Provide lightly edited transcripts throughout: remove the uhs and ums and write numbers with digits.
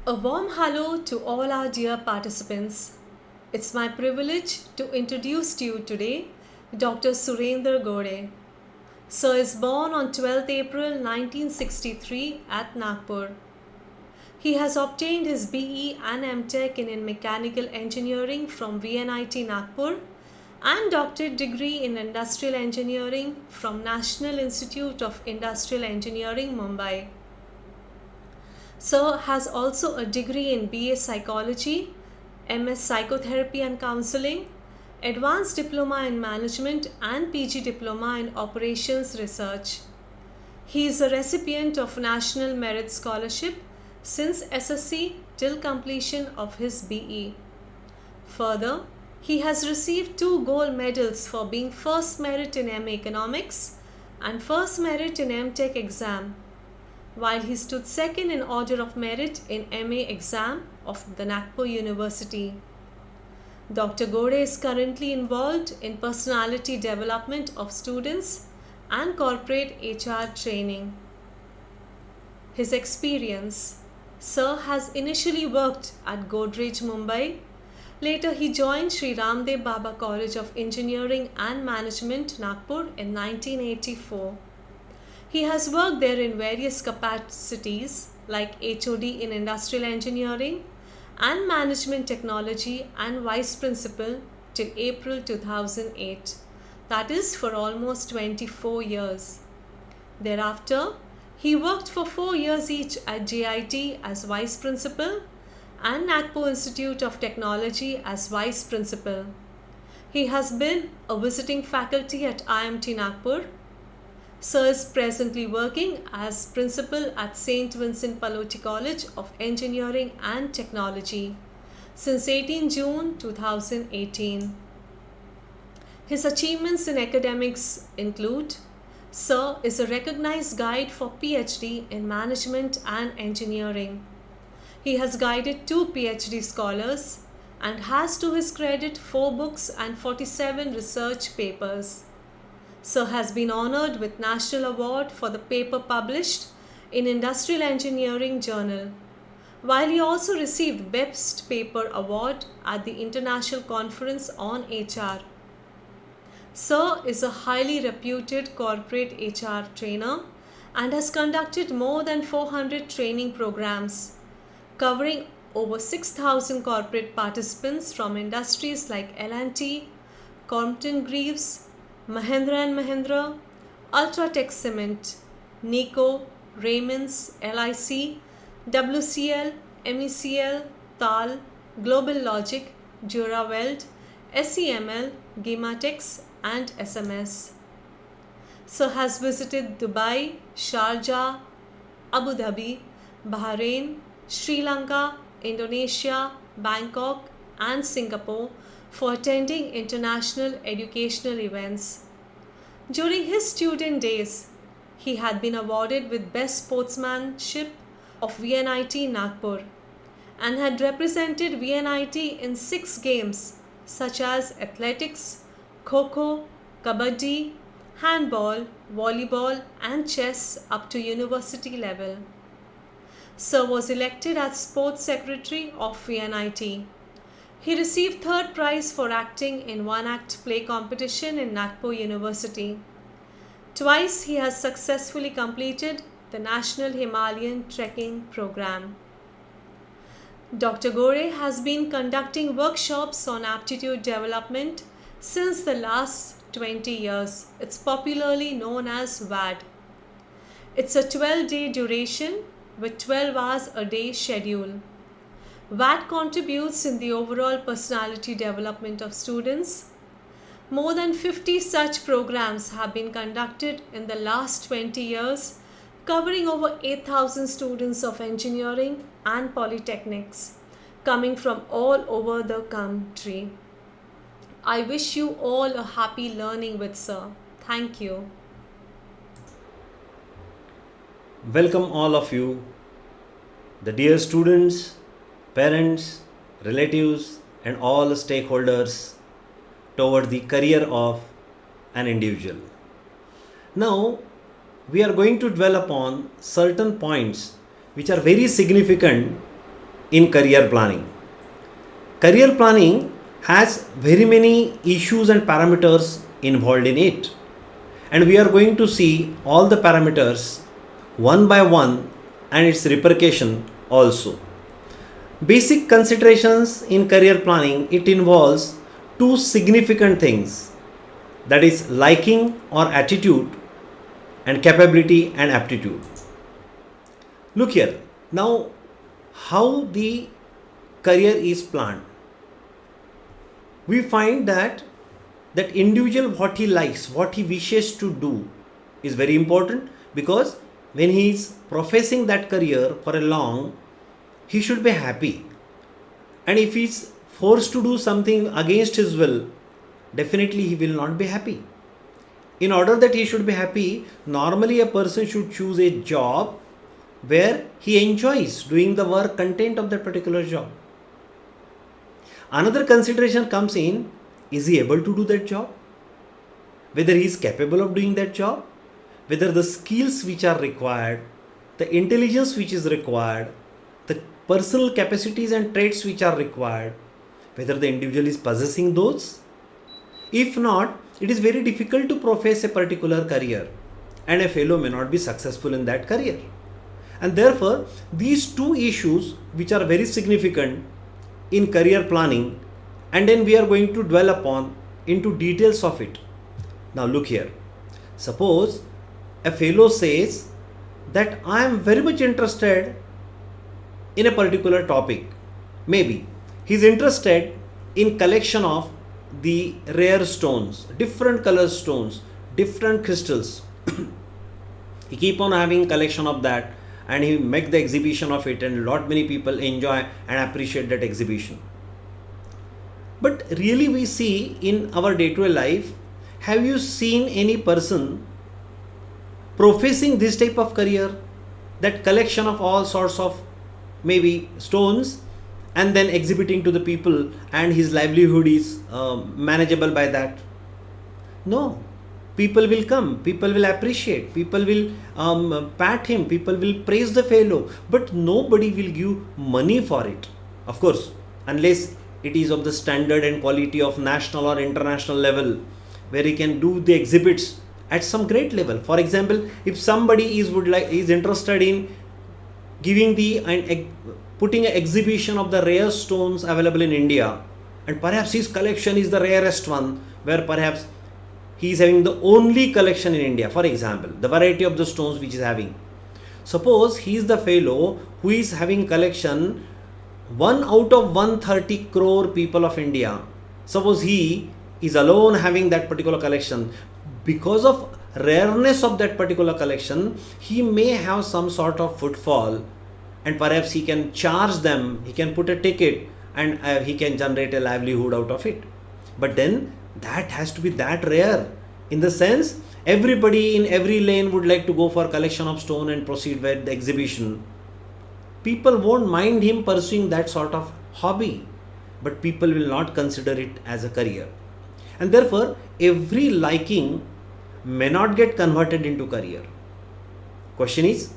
A warm hello to all our dear participants. It's my privilege to introduce to you today Dr. Surendra Gore. Sir is born on 12th April 1963 at Nagpur. He has obtained his BE and MTech in Mechanical Engineering from VNIT Nagpur and doctorate degree in Industrial Engineering from National Institute of Industrial Engineering, Mumbai. Sir has also a degree in BA Psychology, MS Psychotherapy and Counseling, Advanced Diploma in Management and PG Diploma in Operations Research. He is a recipient of National Merit Scholarship since SSC till completion of his BE. Further, he has received 2 gold medals for being first merit in MA Economics and first merit in MTech exam, while he stood second in order of merit in MA exam of the Nagpur University. Dr. Gore is currently involved in personality development of students and corporate HR training. His experience: Sir has initially worked at Godrej, Mumbai. Later he joined Sri Ramdev Baba College of Engineering and Management, Nagpur in 1984. He has worked there in various capacities like HOD in Industrial Engineering and Management Technology and Vice Principal till April 2008. That is for almost 24 years. Thereafter, he worked for 4 years each at JIT as Vice Principal and Nagpur Institute of Technology as Vice Principal. He has been a visiting faculty at IMT Nagpur. Sir is presently working as Principal at St. Vincent Pallotti College of Engineering and Technology since 18 June 2018. His achievements in academics include: Sir is a recognized guide for PhD in Management and Engineering. He has guided 2 PhD scholars and has to his credit 4 books and 47 research papers. Sir has been honored with National Award for the paper published in Industrial Engineering Journal, while he also received Best Paper Award at the International Conference on HR. Sir is a highly reputed corporate HR trainer and has conducted more than 400 training programs, covering over 6,000 corporate participants from industries like L&T, Compton Greaves, Mahindra & Mahindra, Ultratech Cement, Nico, Raymond's, LIC, WCL, MECL, TAL, Global Logic, Duraweld, SEML, Gimatex and SMS. Sir has visited Dubai, Sharjah, Abu Dhabi, Bahrain, Sri Lanka, Indonesia, Bangkok and Singapore for attending international educational events. During his student days, he had been awarded with Best Sportsmanship of VNIT Nagpur and had represented VNIT in 6 games such as athletics, kho-kho, kabaddi, handball, volleyball and chess up to university level. Sir was elected as Sports Secretary of VNIT. He received 3rd prize for acting in one-act play competition in Nagpur University. Twice he has successfully completed the National Himalayan Trekking Program. Dr. Gore has been conducting workshops on aptitude development since the last 20 years. It's popularly known as WAD. It's a 12-day duration with 12 hours a day schedule. WAD contributes in the overall personality development of students. More than 50 such programs have been conducted in the last 20 years, covering over 8,000 students of engineering and polytechnics, coming from all over the country. I wish you all a happy learning with Sir. Thank you. Welcome all of you, the dear students, parents, relatives and all stakeholders toward the career of an individual. Now, we are going to dwell upon certain points which are very significant in career planning. Career planning has very many issues and parameters involved in it, and we are going to see all the parameters one by one and its repercussion also. Basic considerations in career planning, it involves two significant things, that is liking or attitude and capability and aptitude. Look here, now how the career is planned. We find that individual, what he likes, what he wishes to do is very important, because when he is professing that career for a long, he should be happy. And if he is forced to do something against his will, definitely he will not be happy. In order that he should be happy, normally a person should choose a job where he enjoys doing the work content of that particular job. Another consideration comes in, is he able to do that job? Whether he is capable of doing that job, whether the skills which are required, the intelligence which is required, the personal capacities and traits which are required, whether the individual is possessing those. If not, it is very difficult to profess a particular career, and a fellow may not be successful in that career. And therefore, these two issues which are very significant in career planning, and then we are going to dwell upon into details of it. Now look here, suppose a fellow says that I am very much interested in a particular topic. Maybe he is interested in collection of the rare stones, different color stones, different crystals. He keep on having collection of that, and he make the exhibition of it, and lot many people enjoy and appreciate that exhibition. But really we see in our day-to-day life, have you seen any person professing this type of career, that collection of all sorts of maybe stones and then exhibiting to the people, and his livelihood is manageable by that? No. People will come, people will appreciate, people will pat him, people will praise the fellow, but nobody will give money for it. Of course, unless it is of the standard and quality of national or international level, where he can do the exhibits at some great level. For example, if somebody is interested in giving putting an exhibition of the rare stones available in India, and perhaps his collection is the rarest one, where perhaps he is having the only collection in India, for example, the variety of the stones which is having. Suppose he is the fellow who is having collection 1 out of 130 crore people of India. Suppose he is alone having that particular collection. Because of rareness of that particular collection, he may have some sort of footfall, and perhaps he can charge them, he can put a ticket, and he can generate a livelihood out of it. But then that has to be that rare, in the sense everybody in every lane would like to go for collection of stone and proceed with the exhibition. People won't mind him pursuing that sort of hobby, but people will not consider it as a career. And therefore, every liking may not get converted into career. Question is,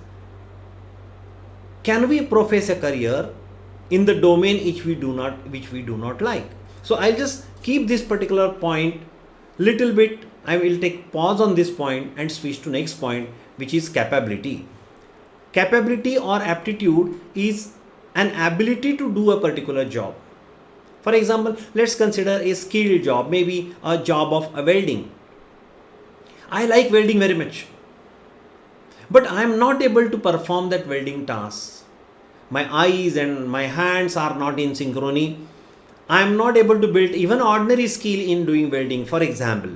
can we profess a career in the domain which we do not like? So I'll just keep this particular point little bit. I will take pause on this point and switch to next point, which is capability. Capability or aptitude is an ability to do a particular job. For example, let's consider a skilled job, maybe a job of welding. I like welding very much, but I am not able to perform that welding task. My eyes and my hands are not in synchrony. I am not able to build even ordinary skill in doing welding, for example.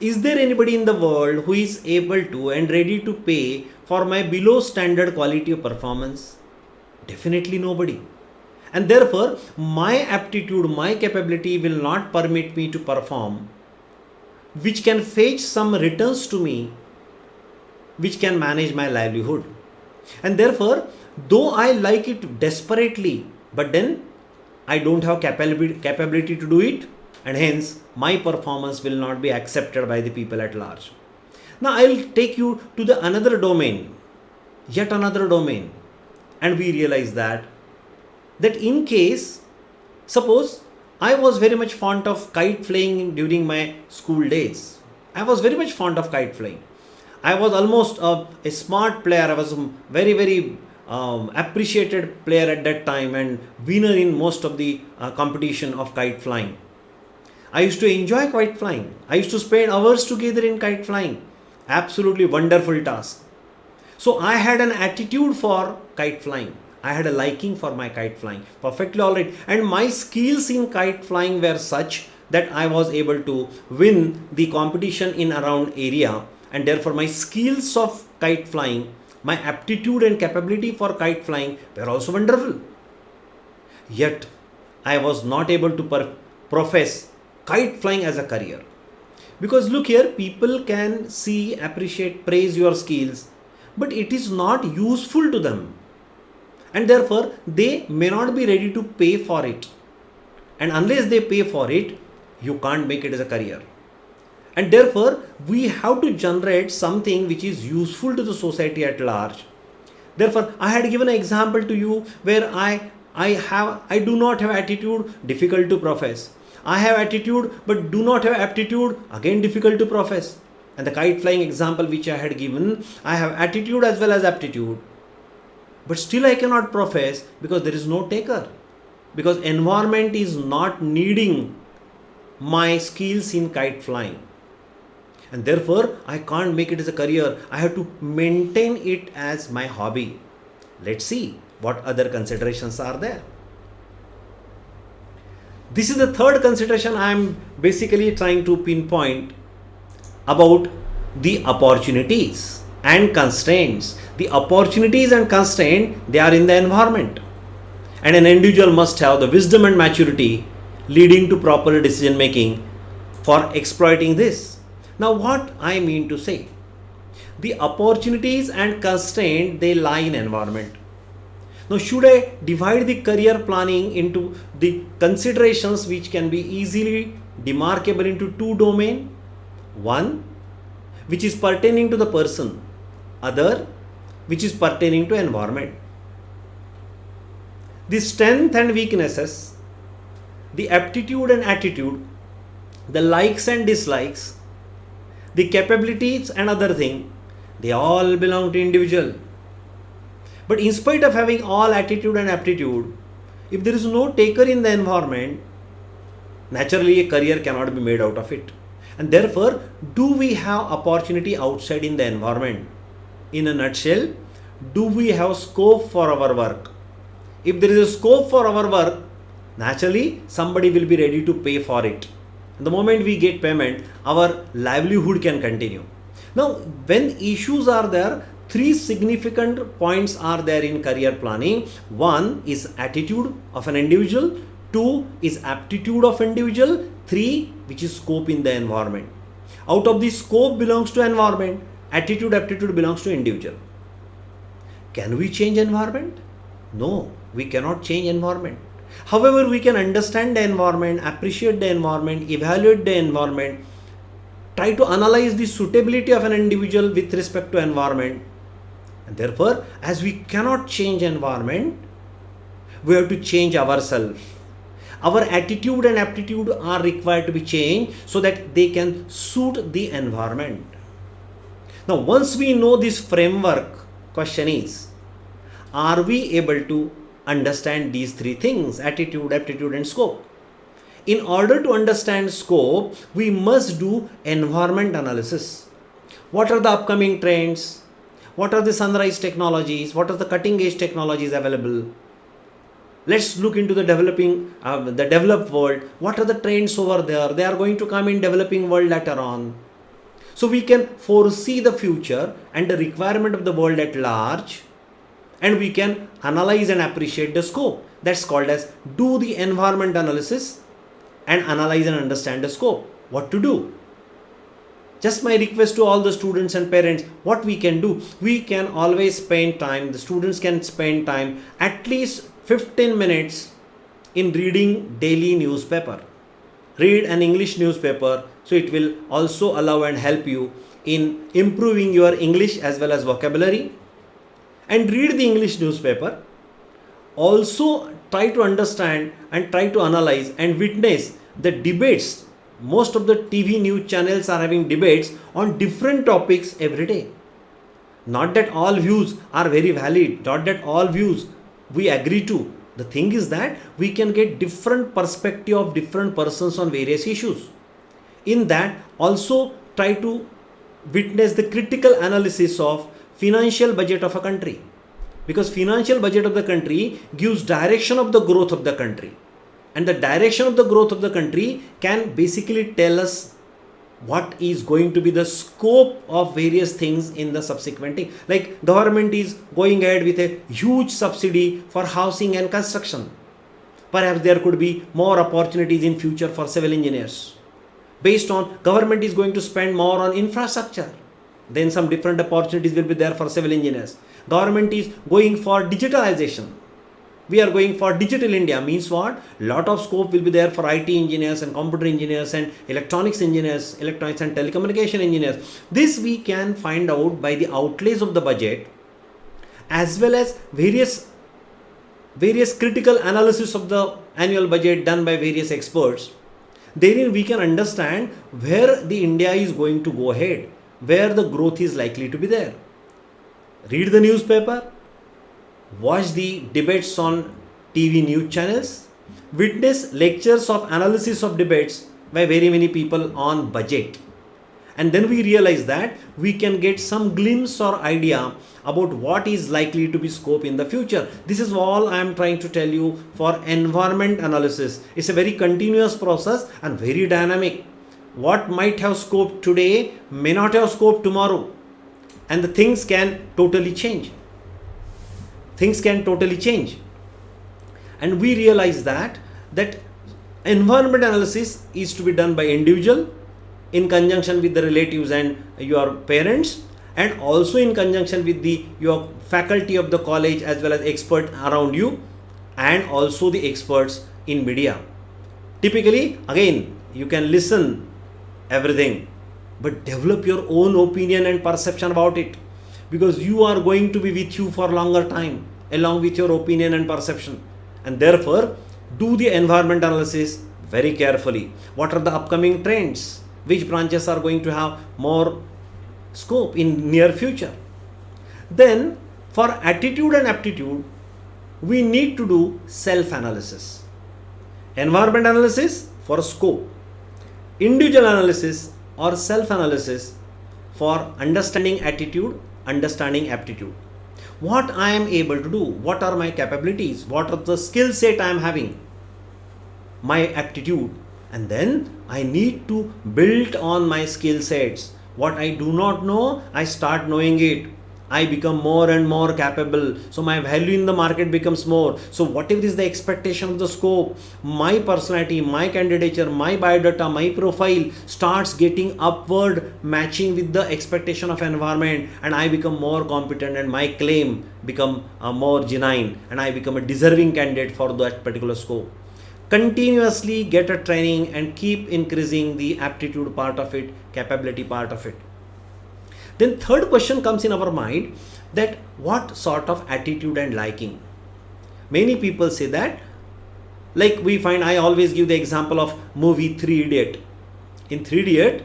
Is there anybody in the world who is able to and ready to pay for my below standard quality of performance? Definitely nobody. And therefore, my aptitude, my capability will not permit me to perform, which can fetch some returns to me, which can manage my livelihood. And therefore, though I like it desperately, but then I don't have capability to do it, and hence my performance will not be accepted by the people at large. Now I will take you to the another domain, yet another domain, and we realized that in case, suppose I was very much fond of kite flying during my school days. I was very much fond of kite flying. I was almost a smart player. I was a very, very appreciated player at that time and winner in most of the competition of kite flying. I used to enjoy kite flying. I used to spend hours together in kite flying. Absolutely wonderful task. So I had an attitude for kite flying. I had a liking for my kite flying. Perfectly alright. And my skills in kite flying were such that I was able to win the competition in around area, and therefore my skills of kite flying, my aptitude and capability for kite flying were also wonderful. Yet I was not able to profess kite flying as a career. Because look here, people can see, appreciate, praise your skills, but it is not useful to them. And therefore, they may not be ready to pay for it. And unless they pay for it, you can't make it as a career. And therefore, we have to generate something which is useful to the society at large. Therefore, I had given an example to you where I do not have attitude, difficult to profess. I have attitude but do not have aptitude, again difficult to profess. And the kite flying example which I had given, I have attitude as well as aptitude, but still I cannot profess because there is no taker, because environment is not needing my skills in kite flying, and therefore I can't make it as a career. I have to maintain it as my hobby. Let's see what other considerations are there. This is the third consideration I am basically trying to pinpoint about the opportunities and constraints. The opportunities and constraints, they are in the environment, and an individual must have the wisdom and maturity leading to proper decision making for exploiting this. Now what I mean to say, the opportunities and constraints, they lie in environment. Now should I divide the career planning into the considerations which can be easily demarkable into two domains? One which is pertaining to the person, other which is pertaining to environment. The strength and weaknesses, the aptitude and attitude, the likes and dislikes, the capabilities and other thing, they all belong to individual. But in spite of having all attitude and aptitude, if there is no taker in the environment, naturally a career cannot be made out of it. And therefore, do we have opportunity outside in the environment? In a nutshell, do we have scope for our work? If there is a scope for our work, naturally somebody will be ready to pay for it. The moment we get payment, our livelihood can continue. Now, when issues are there, three significant points are there in career planning. One is attitude of an individual, two is aptitude of individual, three which is scope in the environment. Out of the scope belongs to environment, attitude, aptitude belongs to individual. Can we change environment? No, we cannot change environment. However, we can understand the environment, appreciate the environment, evaluate the environment, try to analyze the suitability of an individual with respect to environment. And therefore, as we cannot change environment, we have to change ourselves. Our attitude and aptitude are required to be changed so that they can suit the environment. Now, once we know this framework, question is, are we able to understand these three things, attitude, aptitude and scope? In order to understand scope, we must do environment analysis. What are the upcoming trends? What are the sunrise technologies? What are the cutting edge technologies available? Let's look into the developed world. What are the trends over there? They are going to come in developing world later on. So we can foresee the future and the requirement of the world at large, and we can analyze and appreciate the scope. That's called as do the environment analysis and analyze and understand the scope. What to do? Just my request to all the students and parents, what we can do, we can always spend time, the students can spend time, at least 15 minutes in reading daily newspaper. Read an English newspaper, so it will also allow and help you in improving your English as well as vocabulary. And read the English newspaper also try to understand and try to analyze and witness the debates. Most of the TV news channels are having debates on different topics every day. Not that all views are very valid, not that all views we agree to. The thing is that we can get different perspective of different persons on various issues. In that, also try to witness the critical analysis of financial budget of a country, because financial budget of the country gives direction of the growth of the country, and the direction of the growth of the country can basically tell us what is going to be the scope of various things in the subsequent thing. Like government is going ahead with a huge subsidy for housing and construction. Perhaps there could be more opportunities in future for civil engineers. Based on government is going to spend more on infrastructure, then some different opportunities will be there for civil engineers. Government is going for digitalization. We are going for digital India, means what? Lot of scope will be there for IT engineers and computer engineers and electronics engineers, electronics and telecommunication engineers. This we can find out by the outlays of the budget, as well as various critical analysis of the annual budget done by various experts. Therein we can understand where the India is going to go ahead, where the growth is likely to be there. Read the newspaper, watch the debates on TV news channels, witness lectures of analysis of debates by very many people on budget. And then we realize that we can get some glimpse or idea about what is likely to be scope in the future. This is all I am trying to tell you for environment analysis. It's a very continuous process and very dynamic. What might have scope today may not have scope tomorrow, and the things can totally change. And we realize that environment analysis is to be done by individual in conjunction with the relatives and your parents, and also in conjunction with your faculty of the college, as well as expert around you, and also the experts in media. Typically, again, you can listen everything, but develop your own opinion and perception about it, because you are going to be with you for longer time along with your opinion and perception. And therefore, do the environment analysis very carefully. What are the upcoming trends? Which branches are going to have more scope in near future? Then for attitude and aptitude, we need to do self-analysis. Environment analysis for scope, individual analysis or self-analysis for understanding attitude, understanding aptitude. What I am able to do, what are my capabilities, what are the skill set I am having, my aptitude, and then I need to build on my skill sets. What I do not know, I start knowing it. I become more and more capable, so my value in the market becomes more. So whatever is the expectation of the scope, my personality, my candidature, my biodata, my profile starts getting upward matching with the expectation of environment, and I become more competent, and my claim become more genuine, and I become a deserving candidate for that particular scope. Continuously get a training and keep increasing the aptitude part of it, capability part of it. Then third question comes in our mind, that what sort of attitude and liking. Many people say that, like we find, I always give the example of movie 3 Idiot. In 3 Idiot,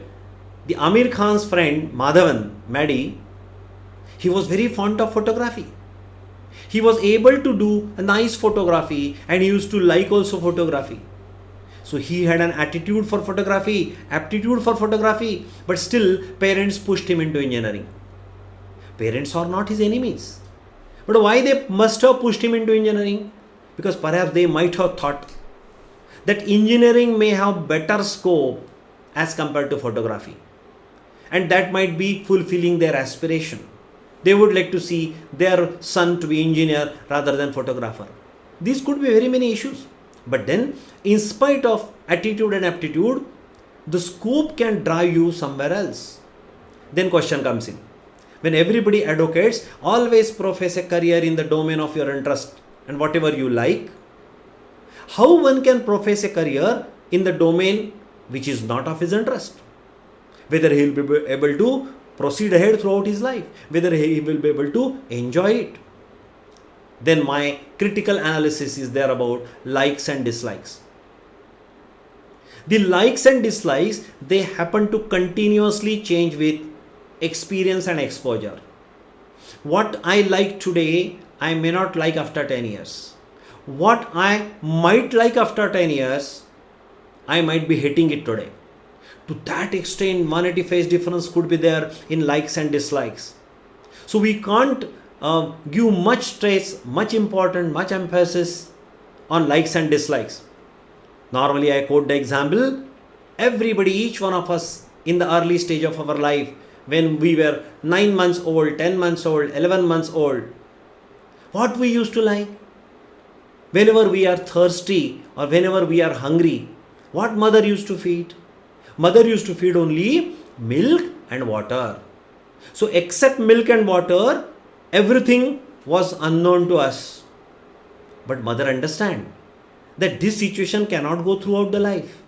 the Amir Khan's friend Madhavan, Maddie, he was very fond of photography. He was able to do a nice photography, and he used to like also photography. So he had an attitude for photography, aptitude for photography, but still parents pushed him into engineering. Parents are not his enemies. But why they must have pushed him into engineering? Because perhaps they might have thought that engineering may have better scope as compared to photography. And that might be fulfilling their aspiration. They would like to see their son to be engineer rather than photographer. These could be very many issues. But then, in spite of attitude and aptitude, the scope can drive you somewhere else. Then question comes in. When everybody advocates, always profess a career in the domain of your interest and whatever you like, how one can profess a career in the domain which is not of his interest? Whether he will be able to proceed ahead throughout his life, whether he will be able to enjoy it. then my critical analysis is there about likes and dislikes. The likes and dislikes, they happen to continuously change with experience and exposure. What I like today, I may not like after 10 years. What I might like after 10 years, I might be hating it today. To that extent, vanity phase difference could be there in likes and dislikes. So we can't give much stress, much importance, much emphasis on likes and dislikes. Normally, I quote the example, everybody, each one of us in the early stage of our life, when we were 9 months old, 10 months old, 11 months old, what we used to like? Whenever we are thirsty or whenever we are hungry, what mother used to feed? Mother used to feed only milk and water. So except milk and water, everything was unknown to us. But mother understand that this situation cannot go throughout the life.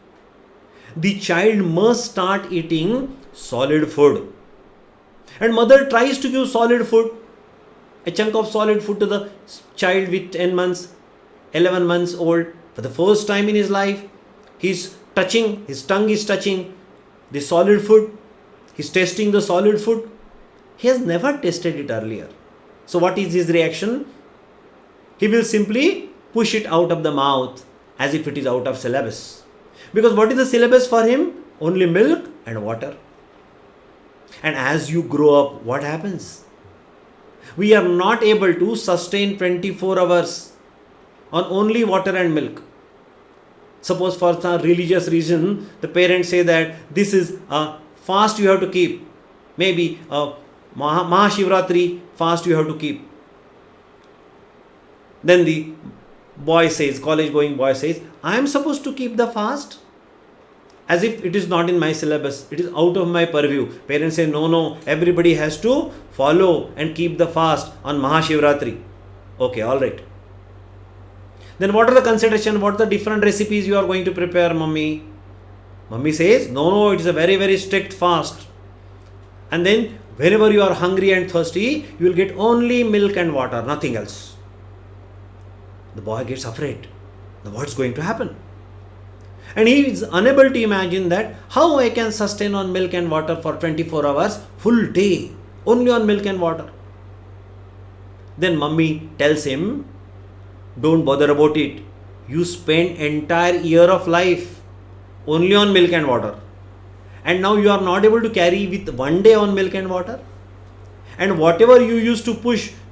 The child must start eating solid food. And mother tries to give solid food, a chunk of solid food to the child with 10 months, 11 months old. For the first time in his life, his tongue is touching the solid food. He's tasting the solid food. He has never tasted it earlier. So what is his reaction? He will simply push it out of the mouth as if it is out of syllabus. Because what is the syllabus for him? Only milk and water. And as you grow up, what happens? We are not able to sustain 24 hours on only water and milk. Suppose for some religious reason, the parents say that this is a fast you have to keep. Maybe a Mahashivratri fast you have to keep. Then the boy says, college going boy says, I am supposed to keep the fast? As if it is not in my syllabus. It is out of my purview. Parents say, no, everybody has to follow and keep the fast on Mahashivratri. Okay, alright. Then what are the consideration? What are the different recipes you are going to prepare, mummy? Mummy says, no, it is a very, very strict fast. And then whenever you are hungry and thirsty, you will get only milk and water, nothing else. The boy gets afraid. Now what's going to happen? And he is unable to imagine that how I can sustain on milk and water for 24 hours, full day, only on milk and water. Then mummy tells him, don't bother about it. You spend entire year of life only on milk and water. And now you are not able to carry with one day on milk and water. And whatever you used to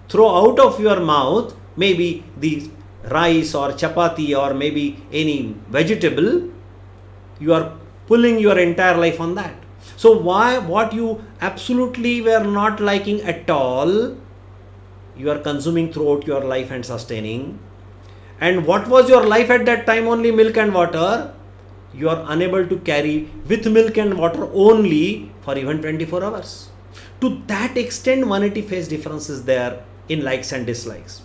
throw out of your mouth, maybe the rice or chapati or maybe any vegetable, you are pulling your entire life on that. So what you absolutely were not liking at all, you are consuming throughout your life and sustaining. And what was your life at that time? Only milk and water. You are unable to carry with milk and water only for even 24 hours. To that extent, vanity phase difference is there in likes and dislikes.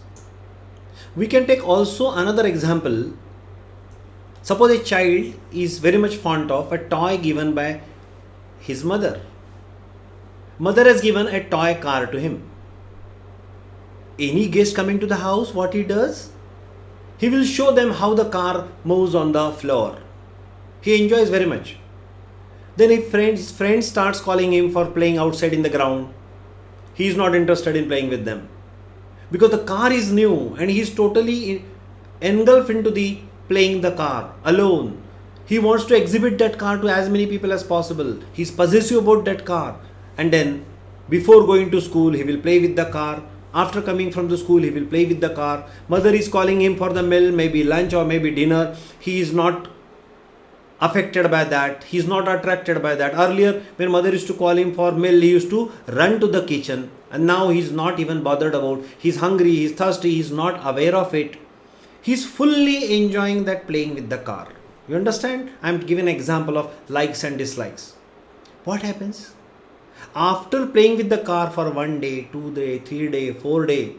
We can take also another example. Suppose a child is very much fond of a toy given by his mother. Mother has given a toy car to him. Any guest coming to the house, what he does? He will show them how the car moves on the floor. He enjoys very much. Then if friend starts calling him for playing outside in the ground, he is not interested in playing with them. Because the car is new and he is totally engulfed into the playing the car alone. He wants to exhibit that car to as many people as possible. He is possessive about that car. And then before going to school, he will play with the car. After coming from the school, he will play with the car. Mother is calling him for the meal, maybe lunch or maybe dinner. He is not affected by that. He is not attracted by that. Earlier, when mother used to call him for meal, he used to run to the kitchen. And now he is not even bothered about. He is hungry, he is thirsty, he is not aware of it. He is fully enjoying that playing with the car. You understand? I am giving an example of likes and dislikes. What happens? After playing with the car for 1 day, 2 day, 3 day, 4 day,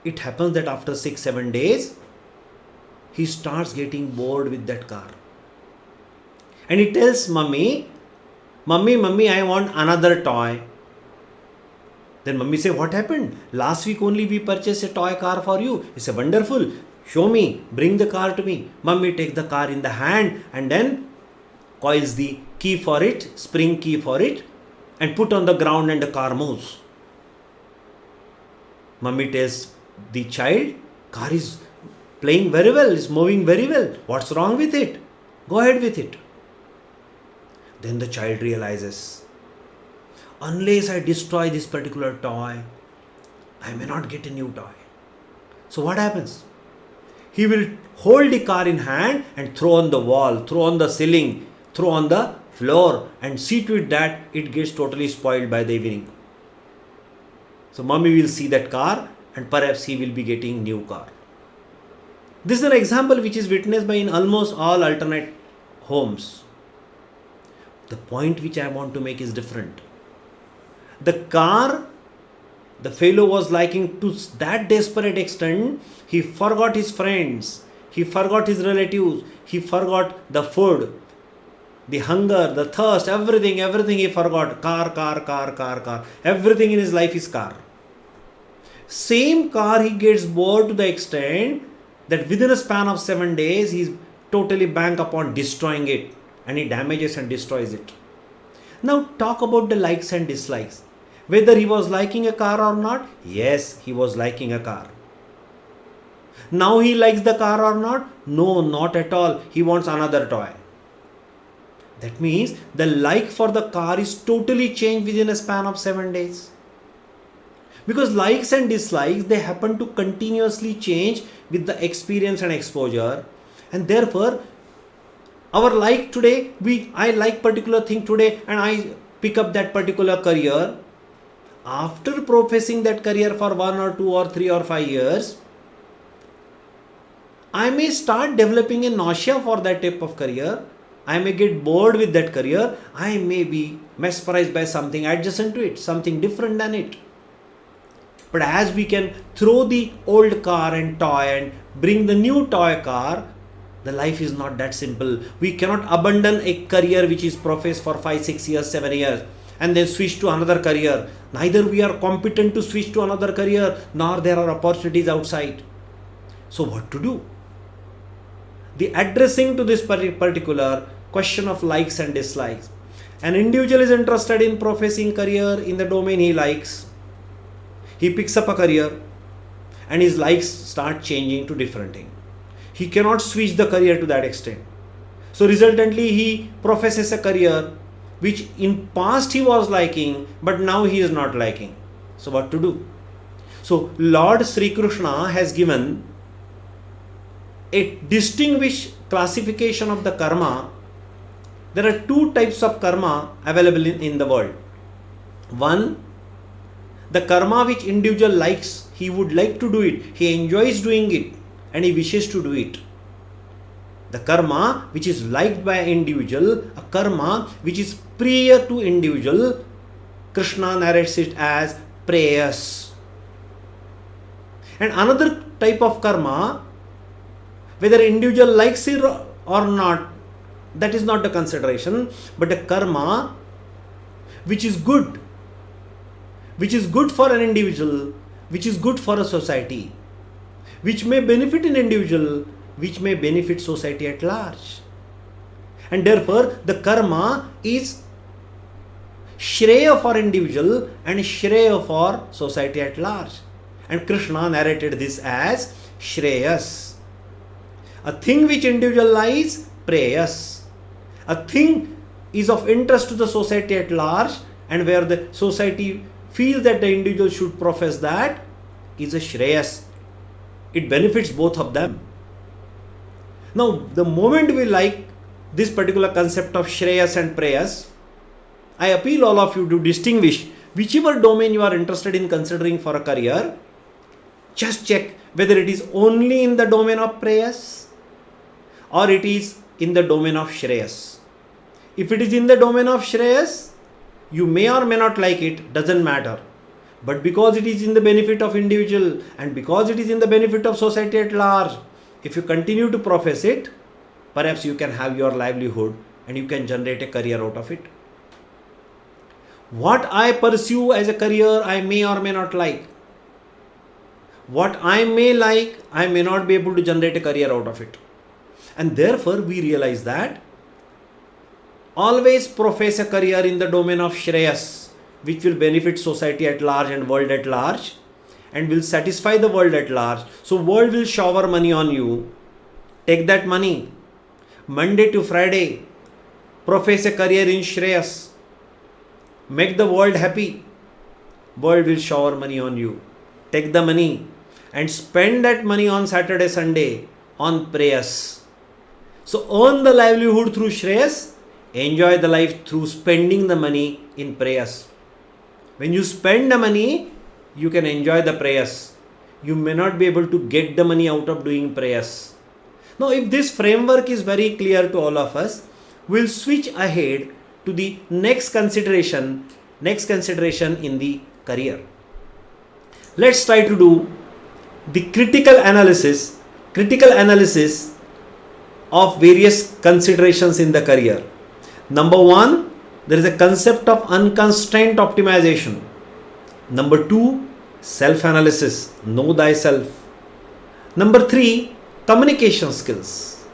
it happens that after 6-7 days, he starts getting bored with that car. And he tells mommy, I want another toy. Then mummy say, what happened? Last week only we purchased a toy car for you. He say, wonderful. Show me. Bring the car to me. Mummy takes the car in the hand and then coils the key for it, spring key for it, and put on the ground and the car moves. Mummy tells the child, car is playing very well, is moving very well. What's wrong with it? Go ahead with it. Then the child realizes, unless I destroy this particular toy, I may not get a new toy. So what happens? He will hold the car in hand and throw on the wall, throw on the ceiling, throw on the floor, and see to it that it gets totally spoiled by the evening. So mummy will see that car and perhaps he will be getting new car. This is an example which is witnessed by in almost all alternate homes. The point which I want to make is different. The car, the fellow was liking to that desperate extent, he forgot his friends, he forgot his relatives, he forgot the food, the hunger, the thirst, everything he forgot. Car. Everything in his life is car. Same car he gets bored to the extent that within a span of 7 days, he is totally bent upon destroying it, and he damages and destroys it. Now talk about the likes and dislikes. Whether he was liking a car or not? Yes, he was liking a car. Now he likes the car or not? No, not at all. He wants another toy. That means the like for the car is totally changed within a span of 7 days. Because likes and dislikes, they happen to continuously change with the experience and exposure. And therefore, our like today, I like particular thing today and I pick up that particular career. After professing that career for 1 or 2 or 3 or 5 years, I may start developing a nausea for that type of career. I may get bored with that career. I may be mesmerized by something adjacent to it, something different than it. But as we can throw the old car and toy and bring the new toy car, the life is not that simple. We cannot abandon a career which is professed for 5, 6 years, 7 years and then switch to another career. Neither we are competent to switch to another career, nor there are opportunities outside. So what to do? The addressing to this particular question of likes and dislikes. An individual is interested in professing career in the domain he likes. He picks up a career and his likes start changing to different thing. He cannot switch the career to that extent. So resultantly he professes a career which in past he was liking, but now he is not liking. So what to do? So Lord Sri Krishna has given a distinguished classification of the karma. There are 2 types of karma available in the world. One, the karma which individual likes, he would like to do it, he enjoys doing it and he wishes to do it. The karma which is liked by an individual, a karma which is prior to individual, Krishna narrates it as prayers. And another type of karma, whether individual likes it or not, that is not the consideration, but a karma which is good for an individual, which is good for a society, which may benefit an individual, which may benefit society at large. And therefore, the karma is shreya for individual and shreya for society at large. And Krishna narrated this as shreyas. A thing which individual likes, prayas. A thing is of interest to the society at large and where the society feels that the individual should profess that, is a shreyas. It benefits both of them. Now, the moment we like this particular concept of shreyas and prayas, I appeal all of you to distinguish whichever domain you are interested in considering for a career. Just check whether it is only in the domain of prayas or it is in the domain of shreyas. If it is in the domain of shreyas, you may or may not like it, doesn't matter. But because it is in the benefit of individual and because it is in the benefit of society at large, if you continue to profess it, perhaps you can have your livelihood and you can generate a career out of it. What I pursue as a career, I may or may not like. What I may like, I may not be able to generate a career out of it. And therefore, we realize that always profess a career in the domain of Shreyas, which will benefit society at large and world at large, and will satisfy the world at large. So world will shower money on you. Take that money. Monday to Friday, profess a career in Shreyas. Make the world happy. World will shower money on you. Take the money and spend that money on Saturday, Sunday on prayers. So earn the livelihood through Shreyas. Enjoy the life through spending the money in prayers. When you spend the money, you can enjoy the prayers. You may not be able to get the money out of doing prayers. Now, if this framework is very clear to all of us, we'll switch ahead to the next consideration in the career. Let's try to do the critical analysis of various considerations in the career. Number one, there is a concept of unconstrained optimization. Number two, self-analysis, know thyself. Number three, communication skills.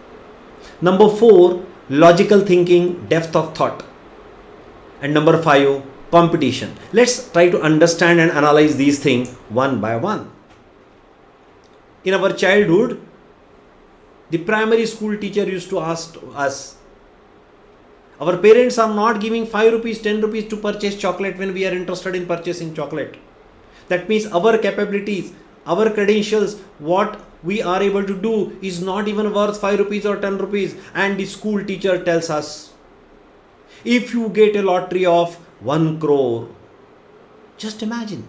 Number four, logical thinking, depth of thought. And number five, competition. Let's try to understand and analyze these things one by one. In our childhood, the primary school teacher used to ask us, our parents are not giving 5 rupees, 10 rupees to purchase chocolate when we are interested in purchasing chocolate. That means our capabilities, our credentials, what we are able to do is not even worth 5 rupees or 10 rupees. And the school teacher tells us, if you get a lottery of 1 crore, just imagine.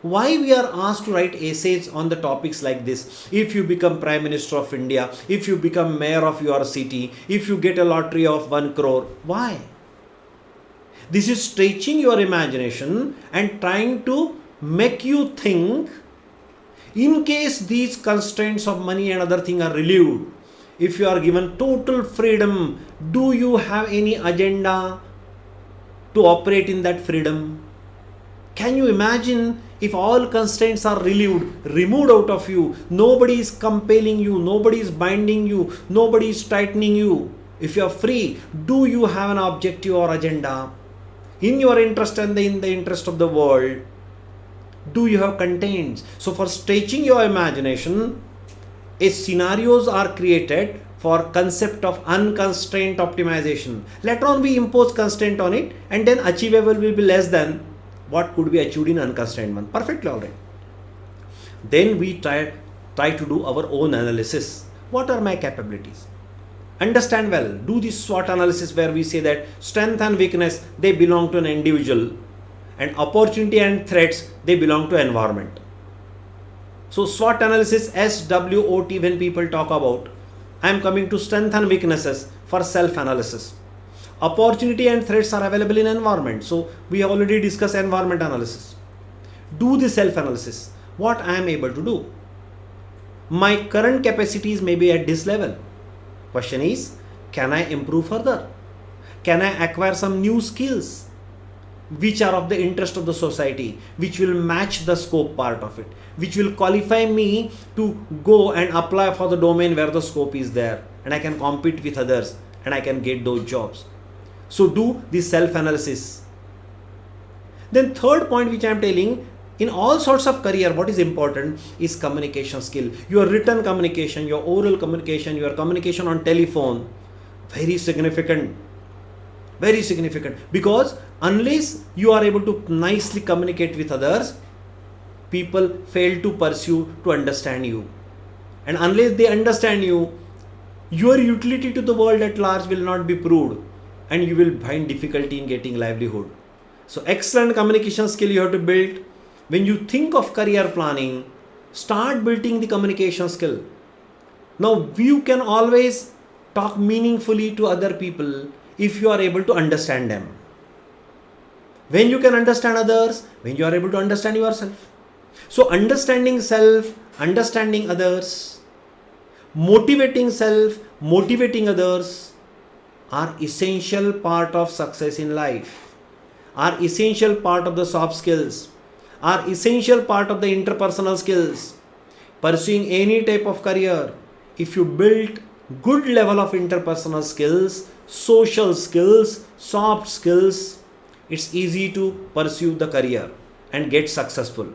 Why we are asked to write essays on the topics like this? If you become Prime Minister of India, if you become Mayor of your city, if you get a lottery of 1 crore, why? This is stretching your imagination and trying to make you think, in case these constraints of money and other things are relieved, if you are given total freedom, do you have any agenda to operate in that freedom? Can you imagine if all constraints are removed out of you, nobody is compelling you, nobody is binding you, nobody is tightening you. If you are free, do you have an objective or agenda in your interest and in the interest of the world? Do you have contents? So for stretching your imagination, scenarios are created for concept of unconstrained optimization. Later on we impose constraint on it, and then achievable will be less than what could be achieved in unconstrained one. Perfectly alright. Then we try to do our own analysis. What are my capabilities? Understand well. Do this SWOT analysis where we say that strength and weakness, they belong to an individual, and opportunity and threats, they belong to environment. So SWOT analysis, SWOT, when people talk about, I am coming to strength and weaknesses for self-analysis. Opportunity and threats are available in environment. So we have already discussed environment analysis. Do the self-analysis. What I am able to do. My current capacities may be at this level. Question is, can I improve further? Can I acquire some new skills which are of the interest of the society, which will match the scope part of it, which will qualify me to go and apply for the domain where the scope is there, and I can compete with others and I can get those jobs. So do the self-analysis. Then third point which I am telling, in all sorts of career, what is important is communication skill. Your written communication, your oral communication, your communication on telephone, very significant. Very significant, because unless you are able to nicely communicate with others, people fail to pursue to understand you. And unless they understand you, your utility to the world at large will not be proved, and you will find difficulty in getting livelihood. So excellent communication skill you have to build. When you think of career planning, start building the communication skill. Now you can always talk meaningfully to other people if you are able to understand them. When you can understand others, when you are able to understand yourself. So understanding self, understanding others, motivating self, motivating others are essential part of success in life. are essential part of the soft skills, are essential part of the interpersonal skills. Pursuing any type of career, if you build good level of interpersonal skills, social skills, soft skills, it's easy to pursue the career and get successful.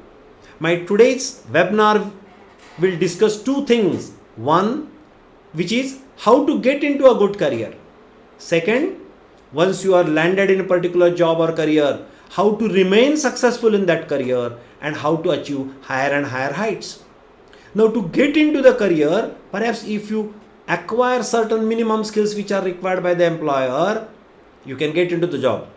My today's webinar will discuss two things. One, which is how to get into a good career. Second, once you are landed in a particular job or career, how to remain successful in that career and how to achieve higher and higher heights. Now, to get into the career, perhaps if you acquire certain minimum skills which are required by the employer, you can get into the job.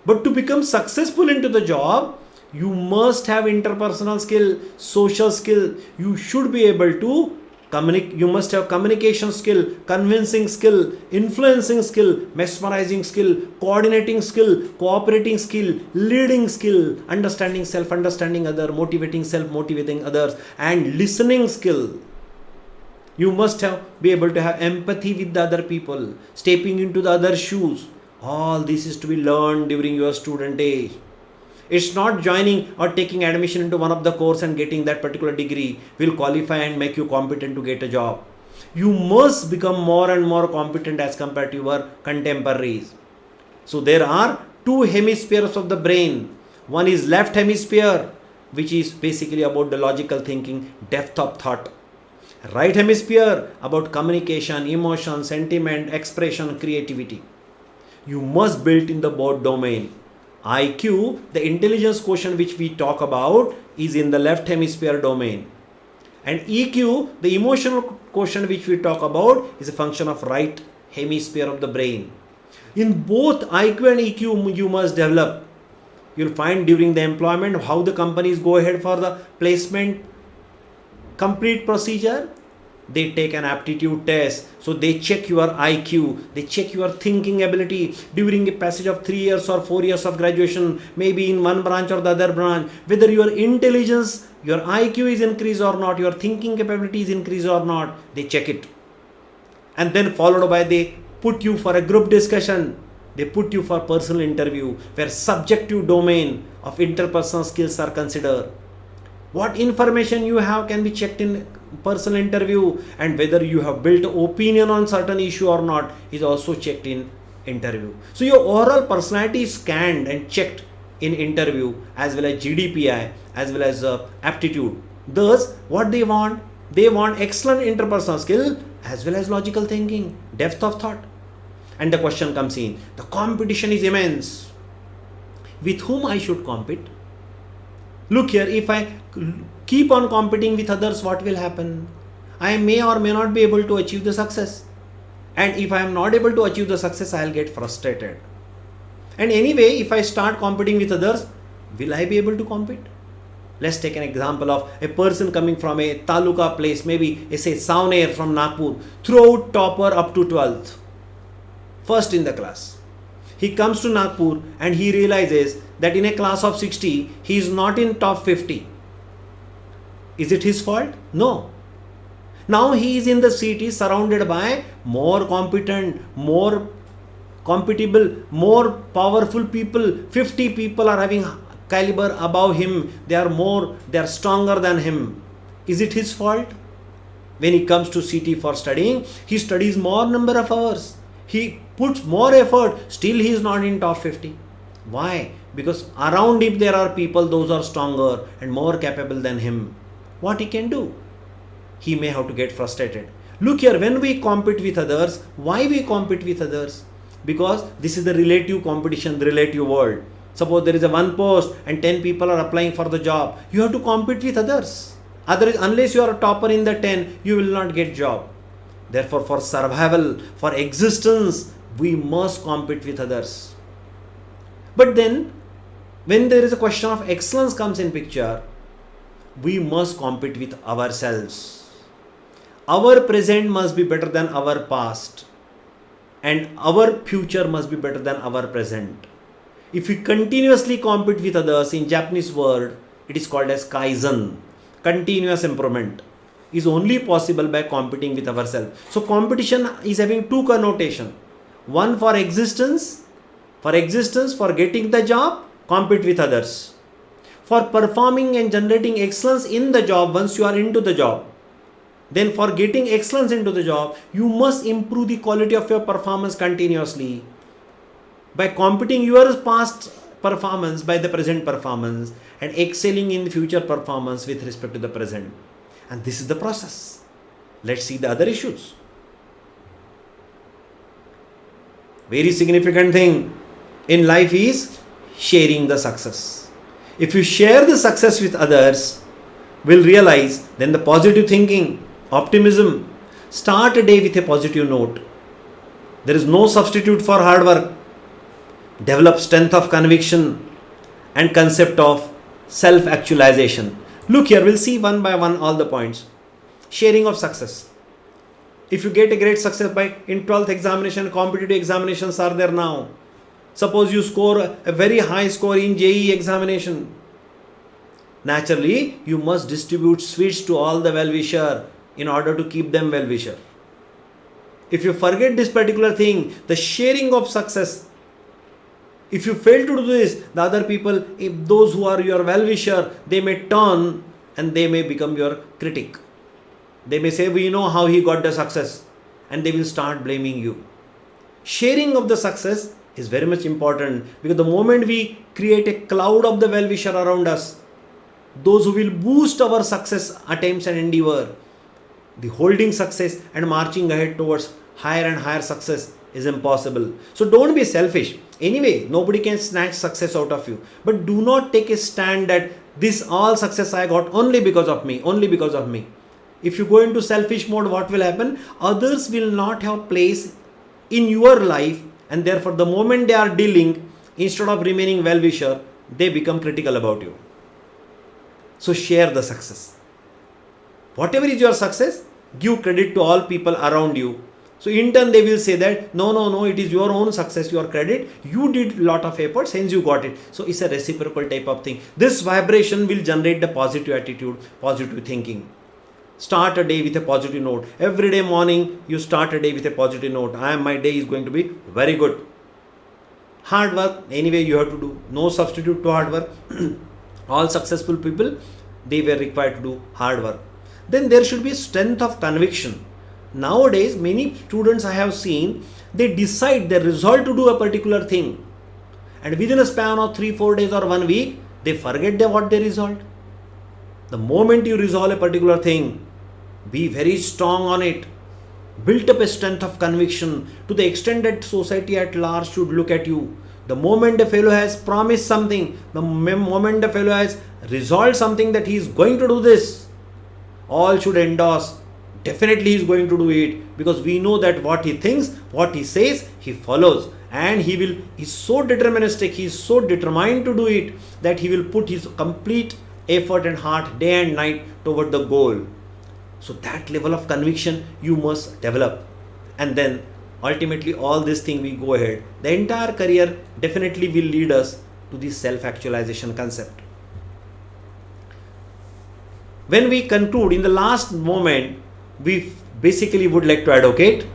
But to become successful into the job, you must have interpersonal skill, social skill. You should be able to communicate. You must have communication skill, convincing skill, influencing skill, mesmerizing skill, coordinating skill, cooperating skill, leading skill, understanding self, understanding other, motivating self, motivating others, and listening skill. You must be able to have empathy with the other people, stepping into the other shoes. All this is to be learned during your student age. It's not joining or taking admission into one of the course and getting that particular degree will qualify and make you competent to get a job. You must become more and more competent as compared to your contemporaries. So there are two hemispheres of the brain. One is left hemisphere, which is basically about the logical thinking, depth of thought. Right hemisphere about communication, emotion, sentiment, expression, creativity. You must build in the both domain. IQ, the intelligence quotient which we talk about, is in the left hemisphere domain. And EQ, the emotional quotient which we talk about, is a function of right hemisphere of the brain. In both IQ and EQ, you must develop. You'll find during the employment how the companies go ahead for the placement complete procedure. They take an aptitude test. So they check your IQ, they check your thinking ability during a passage of 3 years or 4 years of graduation, maybe in one branch or the other branch, whether your intelligence, your IQ is increased or not, your thinking capability is increased or not, they check it. And then followed by they put you for a group discussion, they put you for personal interview where subjective domain of interpersonal skills are considered. What information you have can be checked in personal interview, and whether you have built opinion on certain issue or not is also checked in interview. So your overall personality is scanned and checked in interview, as well as GDPI, as well as aptitude. Thus, what they want excellent interpersonal skill as well as logical thinking, depth of thought. And the question comes in, the competition is immense. With whom I should compete? Look here, if I keep on competing with others, what will happen? I may or may not be able to achieve the success. And if I am not able to achieve the success, I will get frustrated. And anyway, if I start competing with others, will I be able to compete? Let's take an example of a person coming from a taluka place, maybe say Savner from Nagpur, throughout topper up to 12th, first in the class. He comes to Nagpur and he realizes that in a class of 60, he is not in top 50. Is it his fault? No. Now he is in the city surrounded by more competent, more compatible, more powerful people. 50 people are having caliber above him. They are stronger than him. Is it his fault? When he comes to city for studying, he studies more number of hours. He puts more effort. Still he is not in top 50. Why? Because around him there are people, those are stronger and more capable than him. What he can do? He may have to get frustrated. Look here, when we compete with others, why we compete with others? Because this is the relative competition, the relative world. Suppose there is a one post and 10 people are applying for the job. You have to compete with others. Unless you are a topper in the 10, you will not get job. Therefore, for survival, for existence, we must compete with others. But then, when there is a question of excellence comes in picture, we must compete with ourselves. Our present must be better than our past, and our future must be better than our present. If we continuously compete with others, in Japanese word, it is called as Kaizen. Continuous improvement is only possible by competing with ourselves. So competition is having two connotations. One for existence For existence, for getting the job, compete with others. For performing and generating excellence in the job once you are into the job, then for getting excellence into the job, you must improve the quality of your performance continuously by competing your past performance by the present performance and excelling in the future performance with respect to the present. And this is the process. Let's see the other issues. Very significant thing in life is sharing the success. If you share the success with others, will realize then the positive thinking, optimism. Start a day with a positive note. There is no substitute for hard work. Develop strength of conviction and concept of self-actualization. Look here, we'll see one by one all the points. Sharing of success. If you get a great success by in 12th examination, competitive examinations are there now. Suppose you score a very high score in JEE examination. Naturally, you must distribute sweets to all the well-wisher in order to keep them well-wisher. If you forget this particular thing, the sharing of success, if you fail to do this, the other people, if those who are your well-wisher, they may turn and they may become your critic. They may say, we know how he got the success, and they will start blaming you. Sharing of the success is very much important, because the moment we create a cloud of the well-wisher around us, those who will boost our success attempts and endeavor, the holding success and marching ahead towards higher and higher success is impossible. So don't be selfish. Anyway, nobody can snatch success out of you. But do not take a stand that this all success I got only because of me, only because of me. If you go into selfish mode, what will happen? Others will not have place in your life, and therefore the moment they are dealing, instead of remaining well-wisher, they become critical about you. So share the success. Whatever is your success, give credit to all people around you. So in turn they will say that, no, it is your own success, your credit. You did lot of efforts, hence you got it. So it's a reciprocal type of thing. This vibration will generate the positive attitude, positive thinking. Start a day with a positive note. Every day morning, you start a day with a positive note. My day is going to be very good. Hard work, anyway you have to do. No substitute to hard work. All successful people, they were required to do hard work. Then there should be strength of conviction. Nowadays, many students I have seen, they decide, they resolve to do a particular thing. And within a span of 3-4 days or 1 week, they forget what they resolved. The moment you resolve a particular thing, be very strong on it. Build up a strength of conviction to the extent that society at large should look at you. The moment a fellow has promised something, the moment a fellow has resolved something that he is going to do this, all should endorse. Definitely he is going to do it, because we know that what he thinks, what he says, he follows. And he is so deterministic, he is so determined to do it, that he will put his complete effort and heart day and night toward the goal. So that level of conviction you must develop. And then ultimately all this thing we go ahead. The entire career definitely will lead us to the self-actualization concept. When we conclude, in the last moment, we basically would like to advocate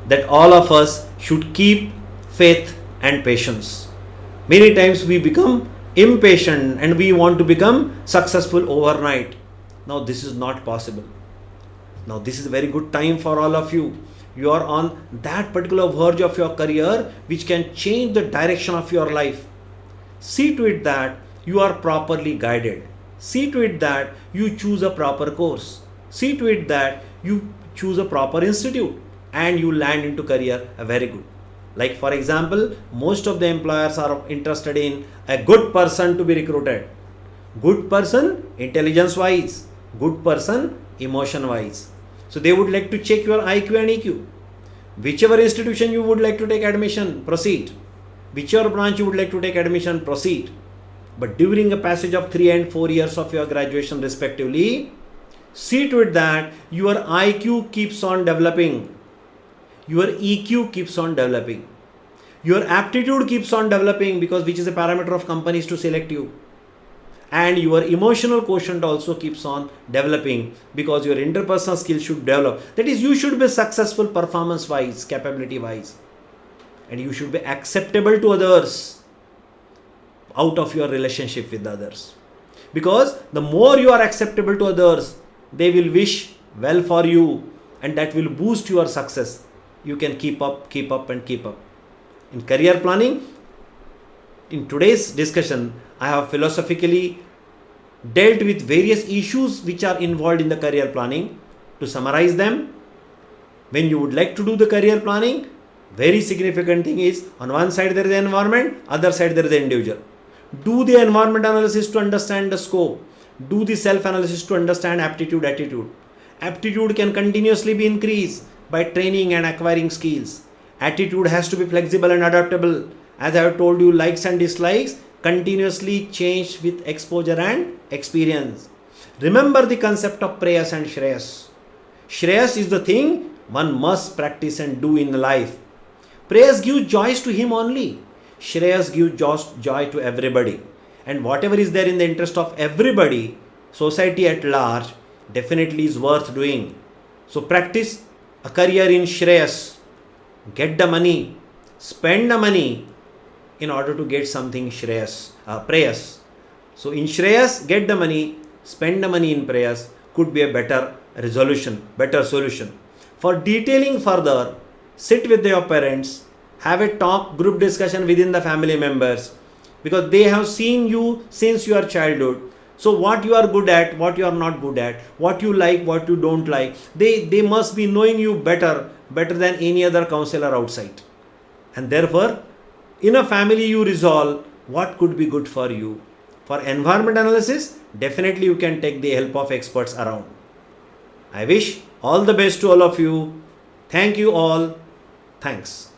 that all of us should keep faith and patience. Many times we become impatient and we want to become successful overnight. Now this is not possible. Now this is a very good time for all of you. You are on that particular verge of your career which can change the direction of your life. See to it that you are properly guided. See to it that you choose a proper course. See to it that you choose a proper institute and you land into career very good. Like for example, most of the employers are interested in a good person to be recruited. Good person intelligence wise, good person emotion wise. So they would like to check your IQ and EQ. Whichever institution you would like to take admission, proceed. Whichever branch you would like to take admission, proceed. But during a passage of 3 and 4 years of your graduation respectively, see to it that your IQ keeps on developing. Your EQ keeps on developing. Your aptitude keeps on developing, because which is a parameter of companies to select you. And your emotional quotient also keeps on developing, because your interpersonal skills should develop. That is, you should be successful performance wise, capability wise. and you should be acceptable to others out of your relationship with others. Because the more you are acceptable to others, they will wish well for you, and that will boost your success. You can keep up. In career planning, in today's discussion, I have philosophically dealt with various issues which are involved in the career planning. To summarize them, when you would like to do the career planning, very significant thing is, on one side there is the environment, other side there is the individual. Do the environment analysis to understand the scope. Do the self-analysis to understand aptitude, attitude. Aptitude can continuously be increased by training and acquiring skills. Attitude has to be flexible and adaptable. As I have told you, likes and dislikes continuously change with exposure and experience. Remember the concept of prayas and shreyas. Shreyas is the thing one must practice and do in life. Prayas give joys to him only. Shreyas give joy to everybody. And whatever is there in the interest of everybody, society at large, definitely is worth doing. So practice a career in Shreyas. Get the money, spend the money in order to get something Shreyas, prayas. So in Shreyas, get the money, spend the money in prayas could be a better resolution, better solution. For detailing further, sit with your parents, have a talk, group discussion within the family members, because they have seen you since your childhood. So what you are good at, what you are not good at, what you like, what you don't like, they must be knowing you better than any other counselor outside. And therefore, in a family you resolve what could be good for you. For environment analysis, definitely you can take the help of experts around. I wish all the best to all of you. Thank you all. Thanks.